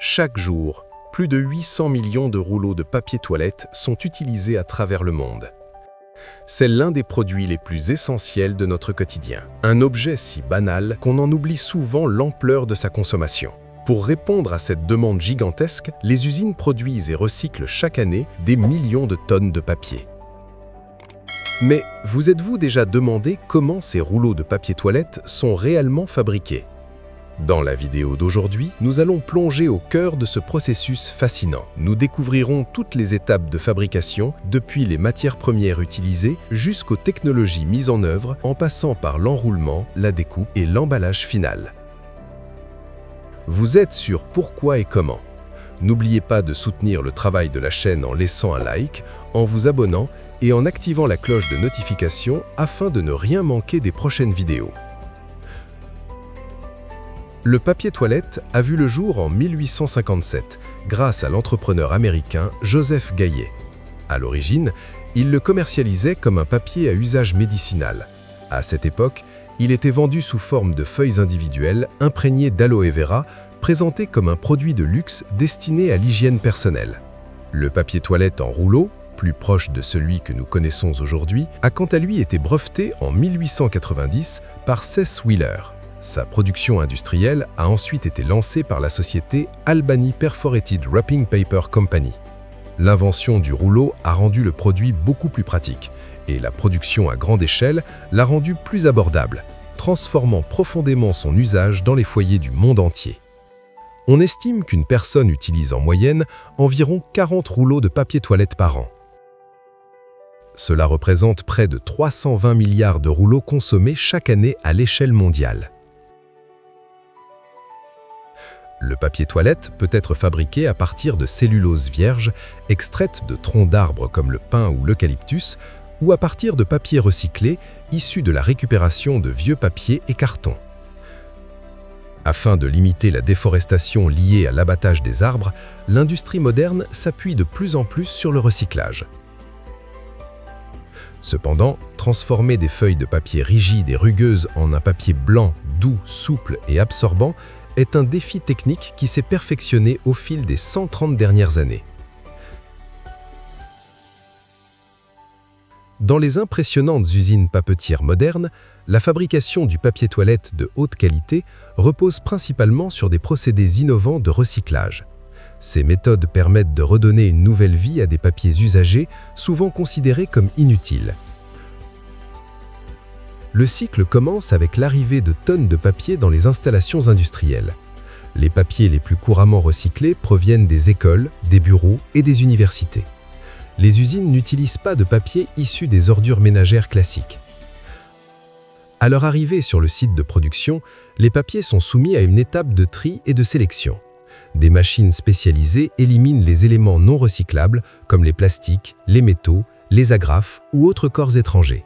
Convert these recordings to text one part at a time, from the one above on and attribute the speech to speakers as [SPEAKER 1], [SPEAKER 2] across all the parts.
[SPEAKER 1] Chaque jour, plus de 800 millions de rouleaux de papier toilette sont utilisés à travers le monde. C'est l'un des produits les plus essentiels de notre quotidien. Un objet si banal qu'on en oublie souvent l'ampleur de sa consommation. Pour répondre à cette demande gigantesque, les usines produisent et recyclent chaque année des millions de tonnes de papier. Mais vous êtes-vous déjà demandé comment ces rouleaux de papier toilette sont réellement fabriqués? Dans la vidéo d'aujourd'hui, nous allons plonger au cœur de ce processus fascinant. Nous découvrirons toutes les étapes de fabrication, depuis les matières premières utilisées jusqu'aux technologies mises en œuvre, en passant par l'enroulement, la découpe et l'emballage final. Vous êtes sur Pourquoi et Comment? N'oubliez pas de soutenir le travail de la chaîne en laissant un like, en vous abonnant et en activant la cloche de notification afin de ne rien manquer des prochaines vidéos. Le papier toilette a vu le jour en 1857 grâce à l'entrepreneur américain Joseph Gaillet. À l'origine, il le commercialisait comme un papier à usage médicinal. À cette époque, il était vendu sous forme de feuilles individuelles imprégnées d'aloe vera, présenté comme un produit de luxe destiné à l'hygiène personnelle. Le papier toilette en rouleau, plus proche de celui que nous connaissons aujourd'hui, a quant à lui été breveté en 1890 par Cess Wheeler. Sa production industrielle a ensuite été lancée par la société Albany Perforated Wrapping Paper Company. L'invention du rouleau a rendu le produit beaucoup plus pratique, et la production à grande échelle l'a rendu plus abordable, transformant profondément son usage dans les foyers du monde entier. On estime qu'une personne utilise en moyenne environ 40 rouleaux de papier toilette par an. Cela représente près de 320 milliards de rouleaux consommés chaque année à l'échelle mondiale. Le papier toilette peut être fabriqué à partir de cellulose vierge, extraite de troncs d'arbres comme le pin ou l'eucalyptus, ou à partir de papier recyclé, issu de la récupération de vieux papiers et cartons. Afin de limiter la déforestation liée à l'abattage des arbres, l'industrie moderne s'appuie de plus en plus sur le recyclage. Cependant, transformer des feuilles de papier rigides et rugueuses en un papier blanc, doux, souple et absorbant est un défi technique qui s'est perfectionné au fil des 130 dernières années. Dans les impressionnantes usines papetières modernes, la fabrication du papier toilette de haute qualité repose principalement sur des procédés innovants de recyclage. Ces méthodes permettent de redonner une nouvelle vie à des papiers usagés, souvent considérés comme inutiles. Le cycle commence avec l'arrivée de tonnes de papier dans les installations industrielles. Les papiers les plus couramment recyclés proviennent des écoles, des bureaux et des universités. Les usines n'utilisent pas de papier issu des ordures ménagères classiques. À leur arrivée sur le site de production, les papiers sont soumis à une étape de tri et de sélection. Des machines spécialisées éliminent les éléments non recyclables comme les plastiques, les métaux, les agrafes ou autres corps étrangers.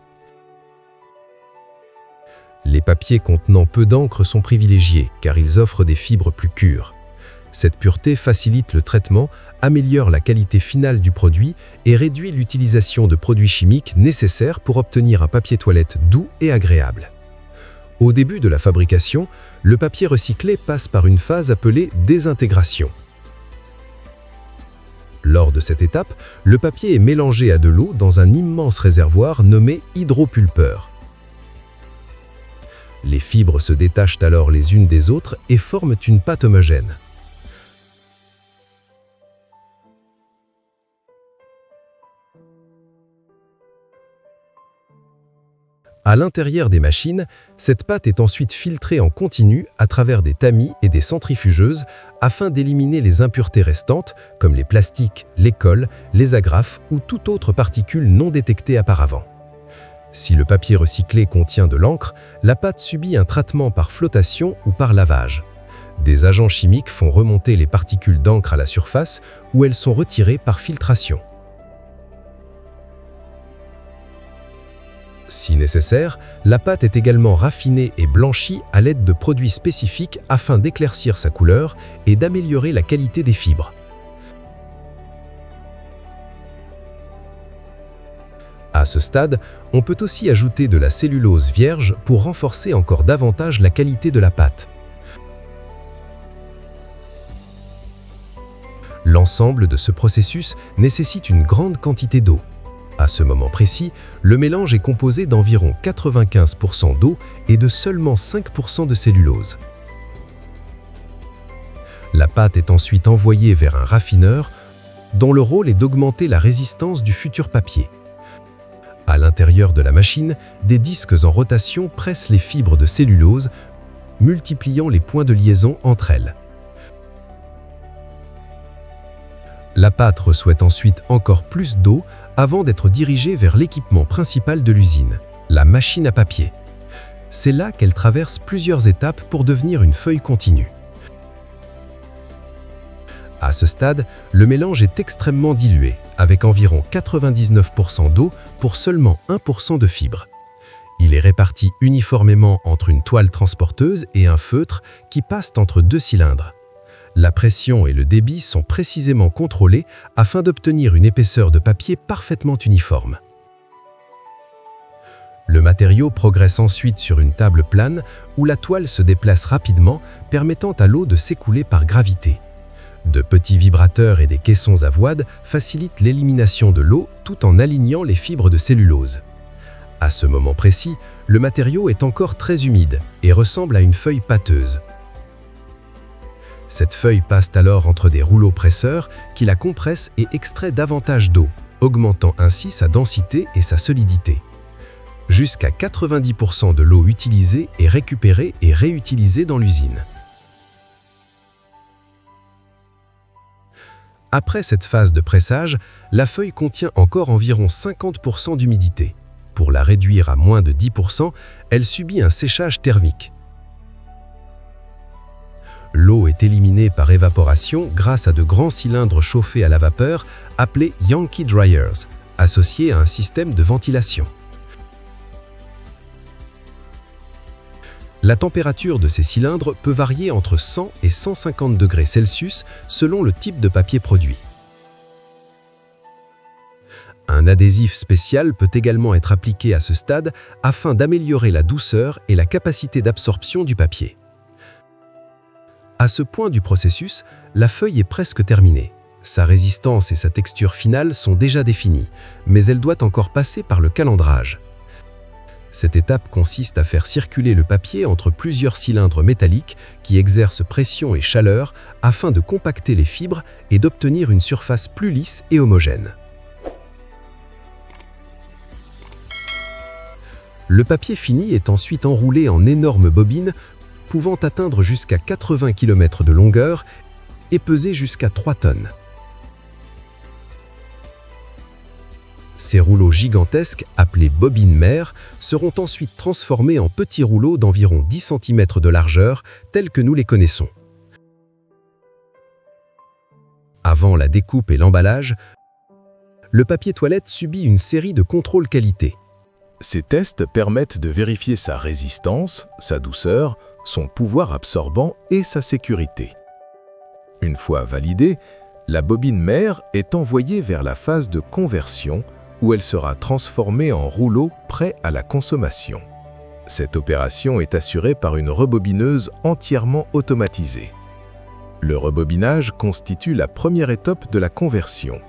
[SPEAKER 1] Les papiers contenant peu d'encre sont privilégiés car ils offrent des fibres plus pures. Cette pureté facilite le traitement, améliore la qualité finale du produit et réduit l'utilisation de produits chimiques nécessaires pour obtenir un papier toilette doux et agréable. Au début de la fabrication, le papier recyclé passe par une phase appelée désintégration. Lors de cette étape, le papier est mélangé à de l'eau dans un immense réservoir nommé hydropulpeur. Les fibres se détachent alors les unes des autres et forment une pâte homogène. À l'intérieur des machines, cette pâte est ensuite filtrée en continu à travers des tamis et des centrifugeuses afin d'éliminer les impuretés restantes comme les plastiques, les cols, les agrafes ou toute autre particule non détectée auparavant. Si le papier recyclé contient de l'encre, la pâte subit un traitement par flottation ou par lavage. Des agents chimiques font remonter les particules d'encre à la surface où elles sont retirées par filtration. Si nécessaire, la pâte est également raffinée et blanchie à l'aide de produits spécifiques afin d'éclaircir sa couleur et d'améliorer la qualité des fibres. À ce stade, on peut aussi ajouter de la cellulose vierge pour renforcer encore davantage la qualité de la pâte. L'ensemble de ce processus nécessite une grande quantité d'eau. À ce moment précis, le mélange est composé d'environ 95% d'eau et de seulement 5% de cellulose. La pâte est ensuite envoyée vers un raffineur dont le rôle est d'augmenter la résistance du futur papier. À l'intérieur de la machine, des disques en rotation pressent les fibres de cellulose, multipliant les points de liaison entre elles. La pâte reçoit ensuite encore plus d'eau avant d'être dirigée vers l'équipement principal de l'usine, la machine à papier. C'est là qu'elle traverse plusieurs étapes pour devenir une feuille continue. À ce stade, le mélange est extrêmement dilué, avec environ 99% d'eau pour seulement 1% de fibres. Il est réparti uniformément entre une toile transporteuse et un feutre qui passent entre deux cylindres. La pression et le débit sont précisément contrôlés afin d'obtenir une épaisseur de papier parfaitement uniforme. Le matériau progresse ensuite sur une table plane où la toile se déplace rapidement, permettant à l'eau de s'écouler par gravité. De petits vibrateurs et des caissons à voide facilitent l'élimination de l'eau tout en alignant les fibres de cellulose. À ce moment précis, le matériau est encore très humide et ressemble à une feuille pâteuse. Cette feuille passe alors entre des rouleaux presseurs qui la compressent et extraient davantage d'eau, augmentant ainsi sa densité et sa solidité. Jusqu'à 90% de l'eau utilisée est récupérée et réutilisée dans l'usine. Après cette phase de pressage, la feuille contient encore environ 50% d'humidité. Pour la réduire à moins de 10%, elle subit un séchage thermique. L'eau est éliminée par évaporation grâce à de grands cylindres chauffés à la vapeur appelés Yankee Dryers, associés à un système de ventilation. La température de ces cylindres peut varier entre 100 et 150 degrés Celsius selon le type de papier produit. Un adhésif spécial peut également être appliqué à ce stade afin d'améliorer la douceur et la capacité d'absorption du papier. À ce point du processus, la feuille est presque terminée. Sa résistance et sa texture finale sont déjà définies, mais elle doit encore passer par le calendrage. Cette étape consiste à faire circuler le papier entre plusieurs cylindres métalliques qui exercent pression et chaleur afin de compacter les fibres et d'obtenir une surface plus lisse et homogène. Le papier fini est ensuite enroulé en énormes bobines pouvant atteindre jusqu'à 80 km de longueur et peser jusqu'à 3 tonnes. Ces rouleaux gigantesques, appelés bobines mères, seront ensuite transformés en petits rouleaux d'environ 10 cm de largeur, tels que nous les connaissons. Avant la découpe et l'emballage, le papier toilette subit une série de contrôles qualité.
[SPEAKER 2] Ces tests permettent de vérifier sa résistance, sa douceur, son pouvoir absorbant et sa sécurité. Une fois validée, la bobine mère est envoyée vers la phase de conversion où elle sera transformée en rouleau prêt à la consommation. Cette opération est assurée par une rebobineuse entièrement automatisée. Le rebobinage constitue la première étape de la conversion.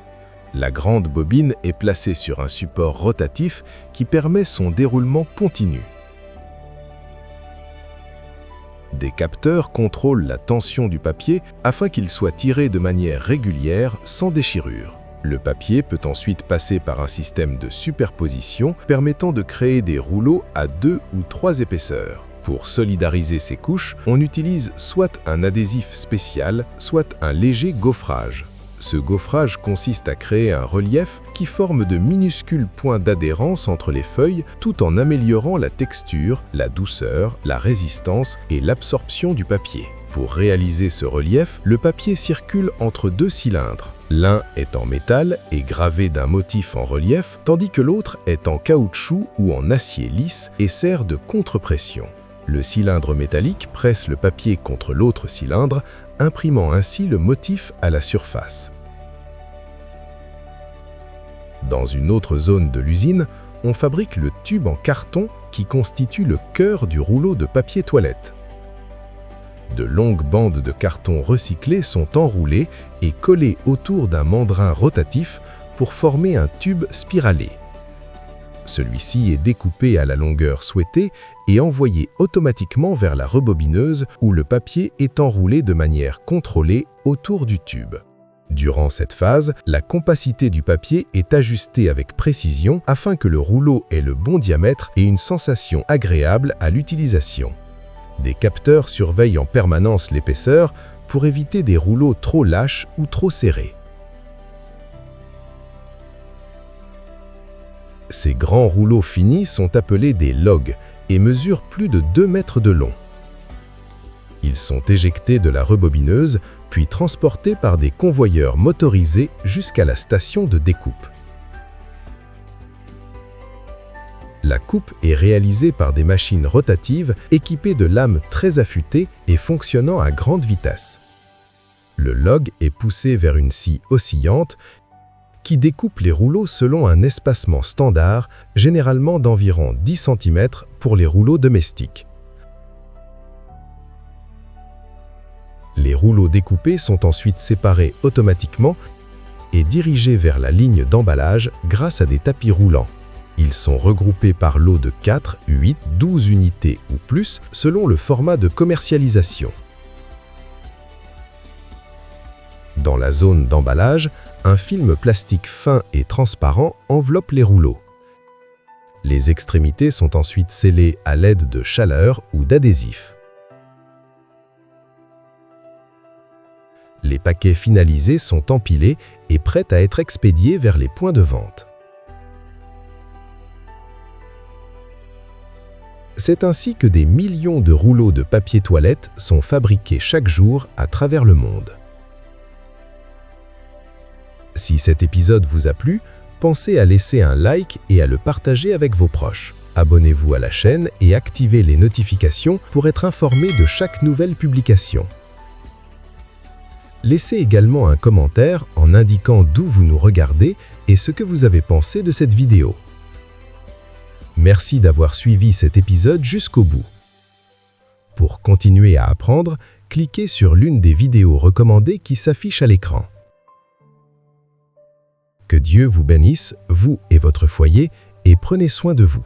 [SPEAKER 2] La grande bobine est placée sur un support rotatif qui permet son déroulement continu. Des capteurs contrôlent la tension du papier afin qu'il soit tiré de manière régulière sans déchirure. Le papier peut ensuite passer par un système de superposition permettant de créer des rouleaux à 2 ou 3 épaisseurs. Pour solidariser ces couches, on utilise soit un adhésif spécial, soit un léger gaufrage. Ce gaufrage consiste à créer un relief qui forme de minuscules points d'adhérence entre les feuilles tout en améliorant la texture, la douceur, la résistance et l'absorption du papier. Pour réaliser ce relief, le papier circule entre 2 cylindres. L'un est en métal et gravé d'un motif en relief, tandis que l'autre est en caoutchouc ou en acier lisse et sert de contre-pression. Le cylindre métallique presse le papier contre l'autre cylindre, imprimant ainsi le motif à la surface. Dans une autre zone de l'usine, on fabrique le tube en carton qui constitue le cœur du rouleau de papier toilette. De longues bandes de carton recyclé sont enroulées et collées autour d'un mandrin rotatif pour former un tube spiralé. Celui-ci est découpé à la longueur souhaitée et envoyé automatiquement vers la rebobineuse où le papier est enroulé de manière contrôlée autour du tube. Durant cette phase, la compacité du papier est ajustée avec précision afin que le rouleau ait le bon diamètre et une sensation agréable à l'utilisation. Des capteurs surveillent en permanence l'épaisseur pour éviter des rouleaux trop lâches ou trop serrés. Ces grands rouleaux finis sont appelés des logs et mesurent plus de 2 mètres de long. Ils sont éjectés de la rebobineuse, puis transportés par des convoyeurs motorisés jusqu'à la station de découpe. La coupe est réalisée par des machines rotatives équipées de lames très affûtées et fonctionnant à grande vitesse. Le log est poussé vers une scie oscillante qui découpe les rouleaux selon un espacement standard, généralement d'environ 10 cm pour les rouleaux domestiques. Les rouleaux découpés sont ensuite séparés automatiquement et dirigés vers la ligne d'emballage grâce à des tapis roulants. Ils sont regroupés par lot de 4, 8, 12 unités ou plus selon le format de commercialisation. Dans la zone d'emballage, un film plastique fin et transparent enveloppe les rouleaux. Les extrémités sont ensuite scellées à l'aide de chaleur ou d'adhésif. Les paquets finalisés sont empilés et prêts à être expédiés vers les points de vente. C'est ainsi que des millions de rouleaux de papier toilette sont fabriqués chaque jour à travers le monde. Si cet épisode vous a plu, pensez à laisser un like et à le partager avec vos proches. Abonnez-vous à la chaîne et activez les notifications pour être informé de chaque nouvelle publication. Laissez également un commentaire en indiquant d'où vous nous regardez et ce que vous avez pensé de cette vidéo. Merci d'avoir suivi cet épisode jusqu'au bout. Pour continuer à apprendre, cliquez sur l'une des vidéos recommandées qui s'affiche à l'écran. Que Dieu vous bénisse, vous et votre foyer, et prenez soin de vous.